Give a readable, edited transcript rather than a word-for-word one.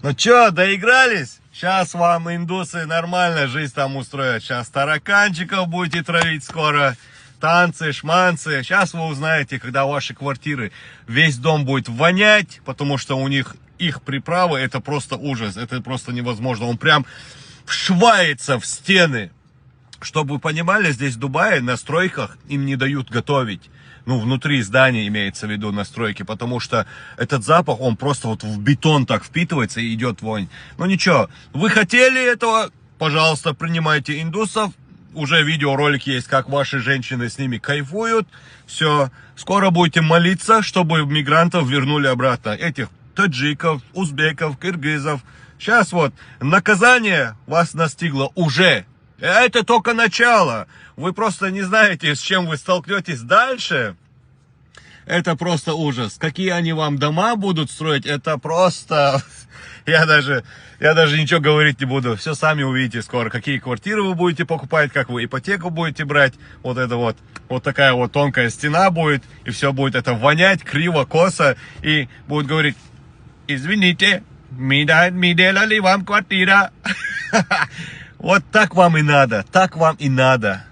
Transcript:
Ну чё, доигрались? Сейчас вам индусы нормально жизнь там устроят. Сейчас тараканчиков будете травить скоро. Танцы, шманцы. Сейчас вы узнаете, когда ваши квартиры весь дом будет вонять, потому что у них их приправы, это просто ужас. Это просто невозможно. Он прям вшивается в стены. Чтобы вы понимали, здесь в Дубае на стройках им не дают готовить. Ну, внутри здания имеется в виду на стройке, потому что этот запах, он просто вот в бетон так впитывается и идет вонь. Ну ничего, вы хотели этого, пожалуйста, принимайте индусов. Уже видеоролик есть, как ваши женщины с ними кайфуют. Все, скоро будете молиться, чтобы мигрантов вернули обратно. Этих таджиков, узбеков, киргизов. Сейчас вот наказание вас настигло уже. Это только начало. Вы просто не знаете, с чем вы столкнетесь дальше. Это просто ужас. Какие они вам дома будут строить, это просто... Я даже ничего говорить не буду. Все сами увидите скоро. Какие квартиры вы будете покупать, как вы ипотеку будете брать. Вот это вот. Вот такая вот тонкая стена будет. И все будет это вонять, криво, косо. И будут говорить: извините, ми делали вам квартира. Вот так вам и надо, так вам и надо.